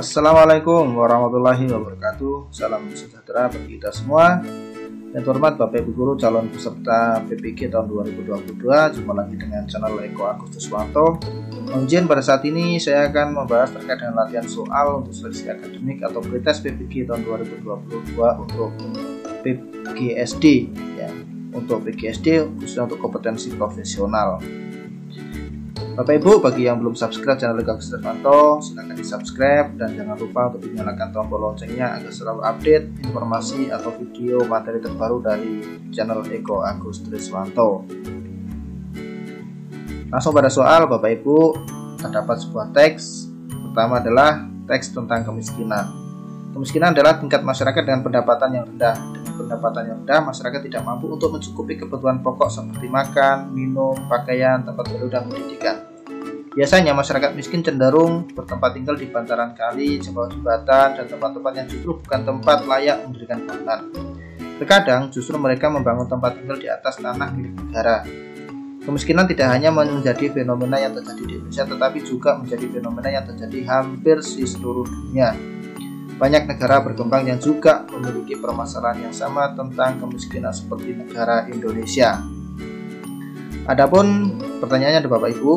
Assalamualaikum warahmatullahi wabarakatuh. Salam sejahtera bagi kita semua. Yang terhormat Bapak Ibu Guru calon peserta PPG tahun 2022. Jumpa lagi dengan channel Eko Agustuswanto. Izin pada saat ini saya akan membahas terkait dengan latihan soal untuk seleksi akademik atau pretest PPG tahun 2022 untuk PGSD ya. Untuk PGSD khususnya untuk kompetensi profesional. Bapak Ibu, bagi yang belum subscribe channel Eko Agustuswanto, silahkan di subscribe dan jangan lupa untuk dinyalakan tombol loncengnya agar selalu update informasi atau video materi terbaru dari channel Eko Agustuswanto. Langsung pada soal Bapak Ibu, terdapat sebuah teks. Pertama adalah teks tentang kemiskinan. Kemiskinan adalah tingkat masyarakat dengan pendapatan yang rendah. Dengan pendapatan yang rendah, masyarakat tidak mampu untuk mencukupi kebutuhan pokok seperti makan, minum, pakaian, tempat tidur, dan pendidikan. Biasanya masyarakat miskin cenderung bertempat tinggal di bantaran kali, bawah jembatan, dan tempat-tempat yang justru bukan tempat layak mendirikan bangunan. Terkadang justru mereka membangun tempat tinggal di atas tanah milik negara. Kemiskinan tidak hanya menjadi fenomena yang terjadi di Indonesia, tetapi juga menjadi fenomena yang terjadi hampir di seluruh dunia. Banyak negara berkembang yang juga memiliki permasalahan yang sama tentang kemiskinan seperti negara Indonesia. Adapun pertanyaannya ada Bapak Ibu,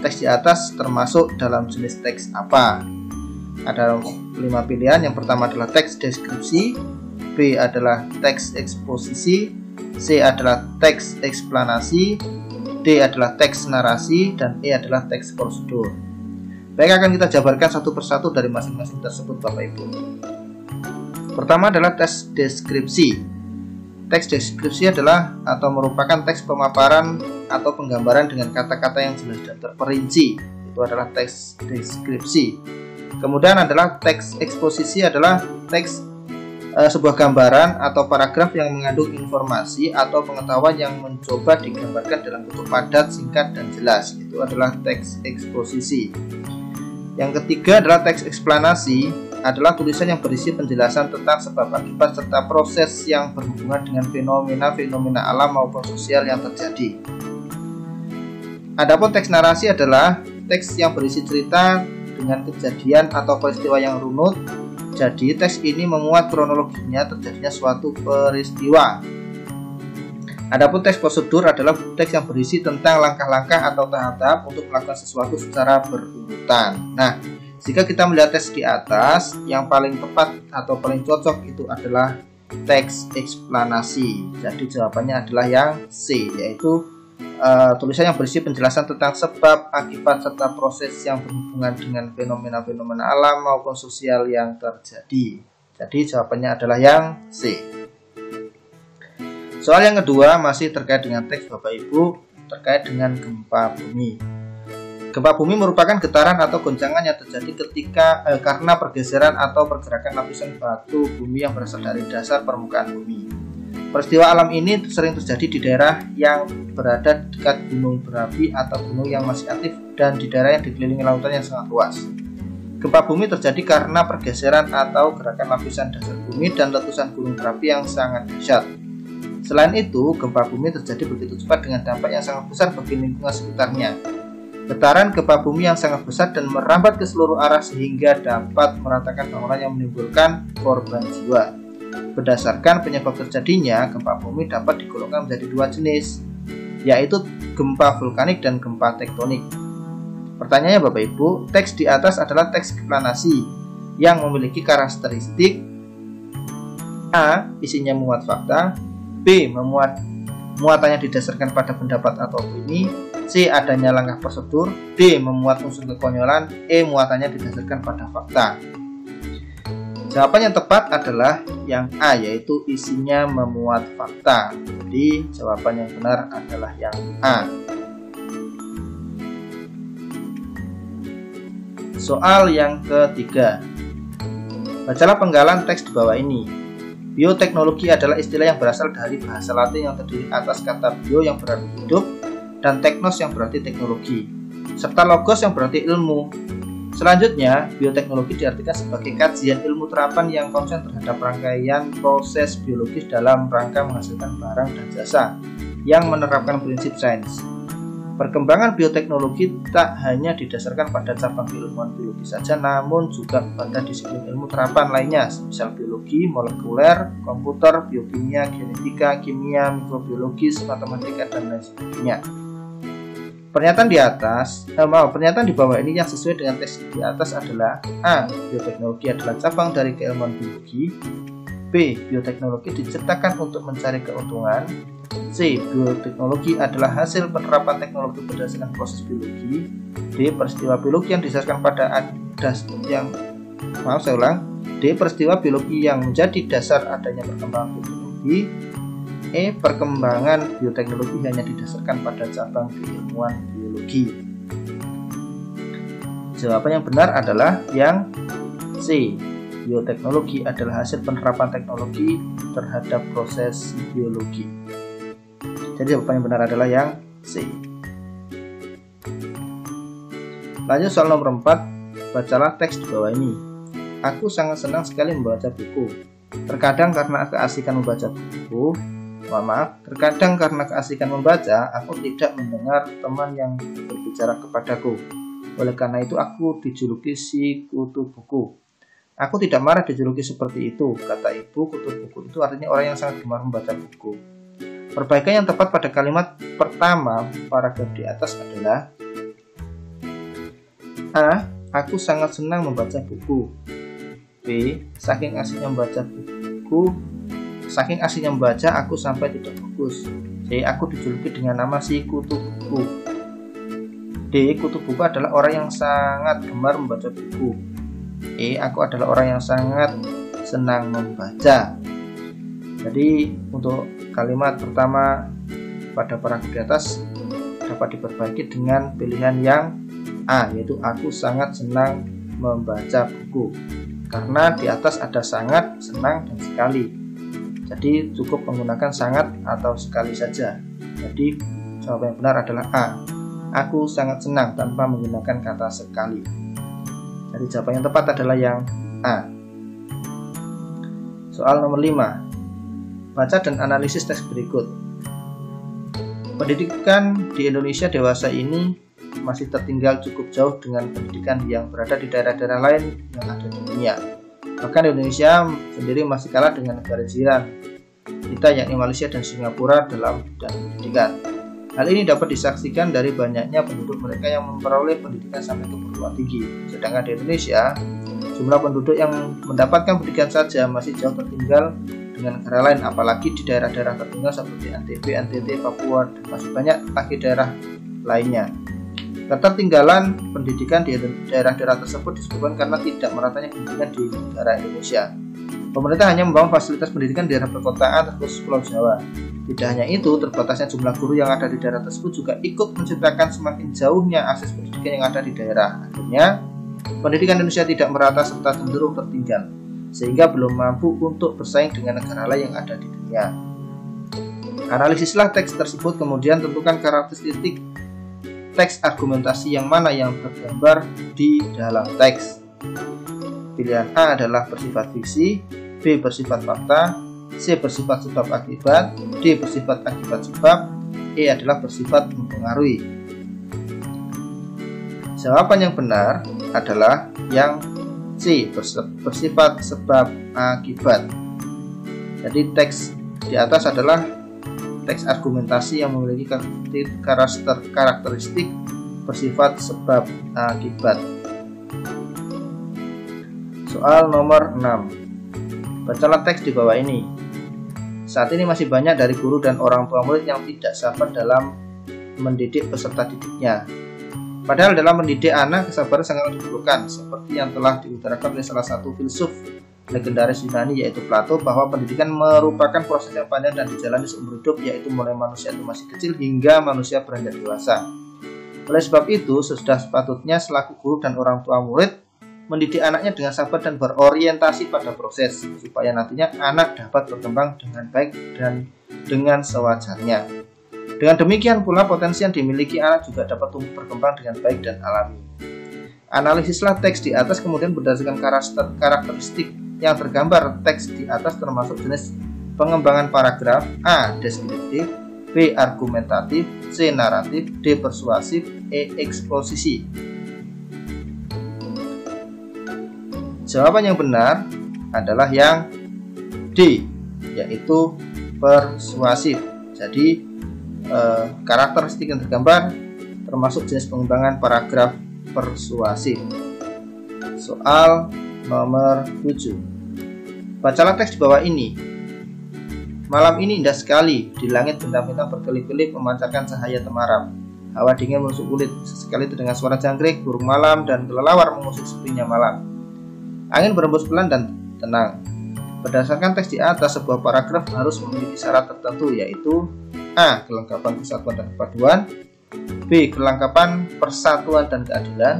teks di atas termasuk dalam jenis teks apa? Ada 5 pilihan. Yang pertama adalah teks deskripsi, B adalah teks eksposisi, C adalah teks eksplanasi, D adalah teks narasi, dan E adalah teks prosedur. Baik, akan kita jabarkan satu persatu dari masing-masing tersebut Bapak Ibu. Pertama adalah teks deskripsi. Teks deskripsi adalah atau merupakan teks pemaparan atau penggambaran dengan kata-kata yang jelas dan terperinci. Itu adalah teks deskripsi. Kemudian adalah teks eksposisi adalah teks sebuah gambaran atau paragraf yang mengandung informasi atau pengetahuan yang mencoba digambarkan dalam bentuk padat, singkat, dan jelas. Itu adalah teks eksposisi. Yang ketiga adalah teks eksplanasi, adalah tulisan yang berisi penjelasan tentang sebab akibat serta proses yang berhubungan dengan fenomena-fenomena alam maupun sosial yang terjadi. Adapun teks narasi adalah teks yang berisi cerita dengan kejadian atau peristiwa yang runut. Jadi teks ini memuat kronologinya terjadinya suatu peristiwa. Adapun teks prosedur adalah teks yang berisi tentang langkah-langkah atau tahap-tahap untuk melakukan sesuatu secara berurutan. Nah, jika kita melihat teks di atas, yang paling tepat atau paling cocok itu adalah teks eksplanasi. Jadi jawabannya adalah yang C, yaitu tulisan yang berisi penjelasan tentang sebab, akibat, serta proses yang berhubungan dengan fenomena-fenomena alam maupun sosial yang terjadi. Jadi jawabannya adalah yang C. Soal yang kedua masih terkait dengan teks Bapak Ibu, terkait dengan gempa bumi. Gempa bumi merupakan getaran atau goncangan yang terjadi karena pergeseran atau pergerakan lapisan batu bumi yang berasal dari dasar permukaan bumi. Peristiwa alam ini sering terjadi di daerah yang berada dekat gunung berapi atau gunung yang masih aktif dan di daerah yang dikelilingi lautan yang sangat luas. Gempa bumi terjadi karena pergeseran atau gerakan lapisan dasar bumi dan letusan gunung berapi yang sangat dahsyat. Selain itu, gempa bumi terjadi begitu cepat dengan dampak yang sangat besar bagi lingkungan sekitarnya. Getaran gempa bumi yang sangat besar dan merambat ke seluruh arah sehingga dapat meratakan bangunan yang menimbulkan korban jiwa. Berdasarkan penyebab terjadinya, gempa bumi dapat digolongkan menjadi dua jenis, yaitu gempa vulkanik dan gempa tektonik. Pertanyaannya Bapak Ibu, teks di atas adalah teks eksplanasi yang memiliki karakteristik A. Isinya memuat fakta, B. Muatannya didasarkan pada pendapat atau opini, C. Adanya langkah prosedur, D. Memuat unsur kekonyolan, E. Muatannya didasarkan pada fakta. Jawaban yang tepat adalah yang A, yaitu isinya memuat fakta. Jadi jawaban yang benar adalah yang A. Soal yang ketiga, bacalah penggalan teks di bawah ini. Bioteknologi adalah istilah yang berasal dari bahasa Latin yang terdiri atas kata bio yang berarti hidup dan teknos yang berarti teknologi, serta logos yang berarti ilmu. Selanjutnya, bioteknologi diartikan sebagai kajian ilmu terapan yang konsen terhadap rangkaian proses biologis dalam rangka menghasilkan barang dan jasa yang menerapkan prinsip sains. Perkembangan bioteknologi tak hanya didasarkan pada cabang keilmuan biologi saja, namun juga pada disiplin ilmu terapan lainnya, misal biologi molekuler, komputer, biokimia, genetika, kimia, mikrobiologi, matematika, dan lain sebagainya. Pernyataan di bawah ini yang sesuai dengan teks di atas adalah: A. Bioteknologi adalah cabang dari keilmuan biologi. B. Bioteknologi diciptakan untuk mencari keuntungan. C. Bioteknologi adalah hasil penerapan teknologi berdasarkan proses biologi. D. Peristiwa biologi yang didasarkan pada D. Peristiwa biologi yang menjadi dasar adanya perkembangan bioteknologi. E. Perkembangan bioteknologi hanya didasarkan pada cabang keilmuan biologi. Jawaban yang benar adalah yang C. Bioteknologi adalah hasil penerapan teknologi terhadap proses biologi. Jadi jawaban yang benar adalah yang C. Lanjut soal nomor 4. Bacalah teks di bawah ini. Aku sangat senang sekali membaca buku. Terkadang karena keasikan membaca aku tidak mendengar teman yang berbicara kepadaku. Oleh karena itu aku dijuluki si kutu buku. Aku tidak marah dijuluki seperti itu, kata ibu. Kutu buku itu artinya orang yang sangat gemar membaca buku. Perbaikan yang tepat pada kalimat pertama paragraf di atas adalah: A. Aku sangat senang membaca buku. B. Saking asiknya membaca aku sampai tidak fokus. C. Aku dijuluki dengan nama si kutu buku. D. Kutu buku adalah orang yang sangat gemar membaca buku. E. Aku adalah orang yang sangat senang membaca. Jadi untuk kalimat pertama pada paragraf di atas dapat diperbaiki dengan pilihan yang A, yaitu aku sangat senang membaca buku. Karena di atas ada sangat, senang, dan sekali. Jadi cukup menggunakan sangat atau sekali saja. Jadi jawaban yang benar adalah A. Aku sangat senang tanpa menggunakan kata sekali. Jadi jawaban yang tepat adalah yang A. Soal nomor 5. Baca dan analisis teks berikut. Pendidikan di Indonesia dewasa ini masih tertinggal cukup jauh dengan pendidikan yang berada di daerah-daerah lain yang ada di dunia. Bahkan Indonesia sendiri masih kalah dengan negara jiran kita, yakni Malaysia dan Singapura, dalam bidang pendidikan. Hal ini dapat disaksikan dari banyaknya penduduk mereka yang memperoleh pendidikan sampai ke perguruan tinggi. Sedangkan di Indonesia, jumlah penduduk yang mendapatkan pendidikan saja masih jauh tertinggal dengan negara lain, apalagi di daerah-daerah tertinggal seperti NTB, NTT, Papua, dan masih banyak lagi daerah lainnya. Ketertinggalan pendidikan di daerah-daerah tersebut disebabkan karena tidak meratanya pendidikan di negara Indonesia. Pemerintah hanya membangun fasilitas pendidikan di daerah perkotaan terkhusus Pulau Jawa. Tidak hanya itu, terbatasnya jumlah guru yang ada di daerah tersebut juga ikut menciptakan semakin jauhnya akses pendidikan yang ada di daerah. Akhirnya, pendidikan Indonesia tidak merata serta cenderung tertinggal, sehingga belum mampu untuk bersaing dengan negara lain yang ada di dunia. Analisislah teks tersebut, kemudian tentukan karakteristik teks argumentasi yang mana yang tergambar di dalam teks. Pilihan A adalah bersifat fiksi, B bersifat fakta, C bersifat sebab akibat, D bersifat akibat sebab, E adalah bersifat mempengaruhi. Jawaban yang benar adalah yang C, bersifat sebab akibat. Jadi teks di atas adalah teks argumentasi yang memiliki karakteristik bersifat sebab akibat. Soal nomor 6. Bacalah teks di bawah ini. Saat ini masih banyak dari guru dan orang tua murid yang tidak sabar dalam mendidik peserta didiknya. Padahal dalam mendidik anak, kesabaran sangat diperlukan, seperti yang telah diutarakan oleh salah satu filsuf legendaris Yunani, yaitu Plato, bahwa pendidikan merupakan proses yang panjang dan dijalani seumur hidup, yaitu mulai manusia itu masih kecil hingga manusia beranjak dewasa. Oleh sebab itu, sudah sepatutnya selaku guru dan orang tua murid mendidik anaknya dengan sabar dan berorientasi pada proses, supaya nantinya anak dapat berkembang dengan baik dan dengan sewajarnya. Dengan demikian pula potensi yang dimiliki anak juga dapat tumbuh berkembang dengan baik dan alami. Analisislah teks di atas, kemudian berdasarkan karakteristik yang tergambar teks di atas termasuk jenis pengembangan paragraf: A. Deskriptif, B. Argumentatif, C. Naratif, D. Persuasif, E. Eksposisi. Jawaban yang benar adalah yang D, yaitu persuasif. Jadi karakteristik yang tergambar termasuk jenis pengembangan paragraf persuasif. Soal nomor 7. Bacalah teks di bawah ini. Malam ini indah sekali, di langit bintang-bintang berkelip-kelip memancarkan cahaya temaram. Hawa dingin menusuk kulit, sesekali terdengar suara jangkrik, burung malam dan kelelawar mengusik sepinya malam. Angin berembus pelan dan tenang. Berdasarkan teks di atas, sebuah paragraf harus memiliki syarat tertentu, yaitu A. Kelengkapan kesatuan dan kepaduan, B. Kelengkapan persatuan dan keadilan,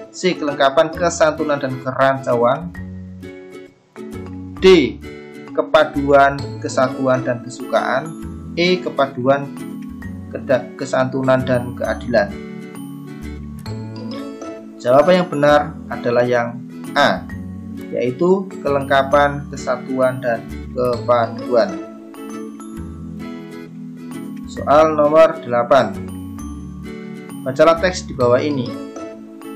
C. Kelengkapan kesantunan dan kerancauan, D. Kepaduan, kesatuan dan kesukaan, E. Kepaduan, kesantunan dan keadilan. Jawaban yang benar adalah yang A, yaitu kelengkapan, kesatuan dan kepaduan. Soal nomor 8. Bacalah teks di bawah ini.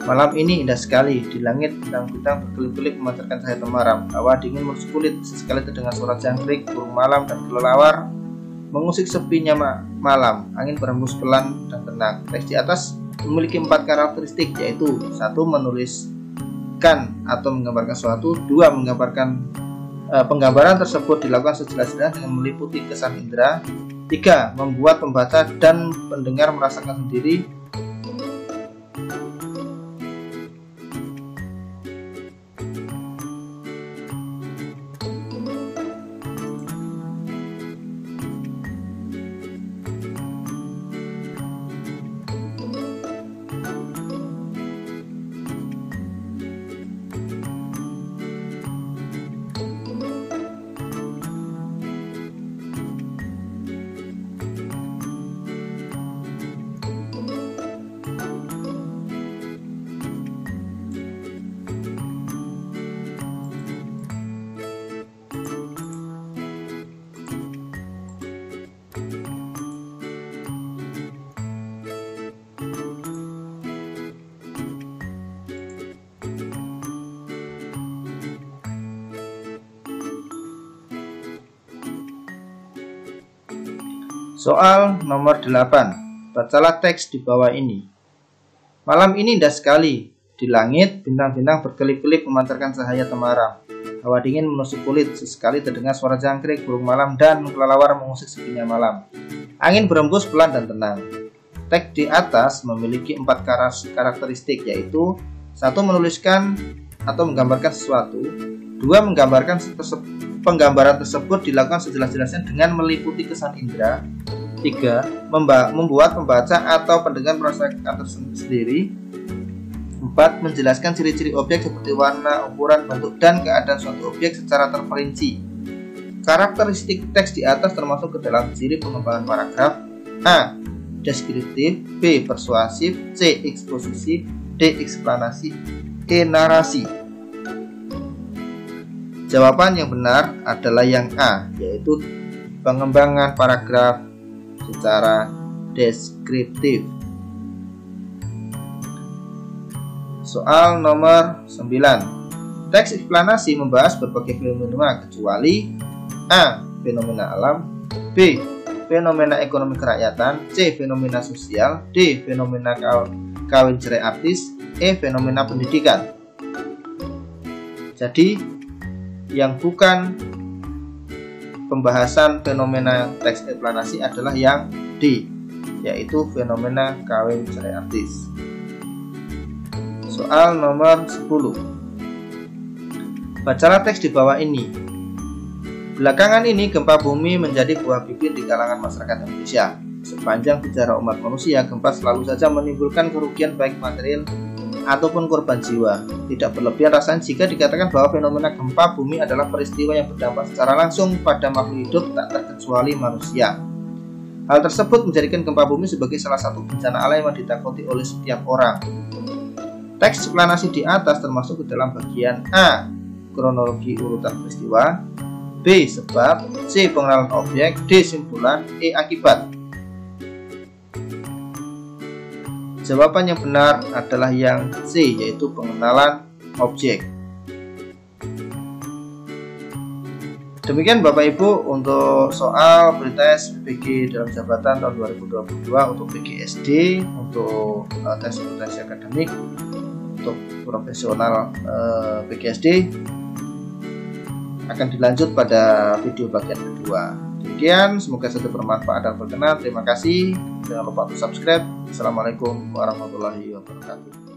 Malam ini indah sekali, di langit bintang-bintang berkelip-kelip memancarkan cahaya temaram. Hawa dingin menusuk kulit, sesekali terdengar suara jangkrik, burung malam dan kelelawar mengusik sepinya malam. Angin berembus pelan dan tenang. Teks di atas memiliki 4 karakteristik, yaitu 1. Menuliskan atau menggambarkan sesuatu, 2. Menggambarkan penggambaran tersebut dilakukan sejelas-jelasnya dengan meliputi kesan indera, 3. Membuat pembaca dan pendengar merasakan sendiri, Soal nomor 8. Bacalah teks di bawah ini. Malam ini indah sekali, di langit bintang-bintang berkelip-kelip memancarkan cahaya temaram. Hawa dingin menusuk kulit, sesekali terdengar suara jangkrik, burung malam dan kelelawar mengusik sepinya malam. Angin berembus pelan dan tenang. Teks di atas memiliki 4 karakteristik, yaitu 1. Menuliskan atau menggambarkan sesuatu, 2. Penggambaran tersebut dilakukan sejelas-jelasnya dengan meliputi kesan indera, 3. Membuat pembaca atau pendengar merasakan tersendiri, 4. Menjelaskan ciri-ciri objek seperti warna, ukuran, bentuk, dan keadaan suatu objek secara terperinci. Karakteristik teks di atas termasuk ke dalam ciri pengembangan paragraf: A. Deskriptif, B. Persuasif, C. Eksposisi, D. Eksplanasi, E. Narasi. Jawaban yang benar adalah yang A, yaitu pengembangan paragraf secara deskriptif. Soal nomor 9. Teks eksplanasi membahas berbagai fenomena kecuali A. Fenomena alam, B. Fenomena ekonomi kerakyatan, C. Fenomena sosial, D. Fenomena kawin cerai artis, E. Fenomena pendidikan. Jadi yang bukan pembahasan fenomena teks eksplanasi adalah yang D, yaitu fenomena kawin cerai artis. Soal nomor 10. Bacalah teks di bawah ini. Belakangan ini gempa bumi menjadi buah bibir di kalangan masyarakat Indonesia. Sepanjang sejarah umat manusia, gempa selalu saja menimbulkan kerugian baik material ataupun korban jiwa. Tidak berlebihan rasanya jika dikatakan bahwa fenomena gempa bumi adalah peristiwa yang berdampak secara langsung pada makhluk hidup tak terkecuali manusia. Hal tersebut menjadikan gempa bumi sebagai salah satu bencana alam yang ditakuti oleh setiap orang. Teks eksplanasi di atas termasuk ke dalam bagian A. Kronologi urutan peristiwa, B. Sebab, C. Pengenalan objek, D. Simpulan, E. Akibat. Jawaban yang benar adalah yang C, yaitu pengenalan objek. Demikian Bapak Ibu untuk soal pretest PG dalam jabatan tahun 2022 untuk PGSD, untuk tes kompetensi akademik untuk profesional PGSD. Akan dilanjut pada video bagian kedua. Demikian, semoga saja bermanfaat dan berkenan. Terima kasih. Jangan lupa untuk subscribe. Assalamualaikum warahmatullahi wabarakatuh.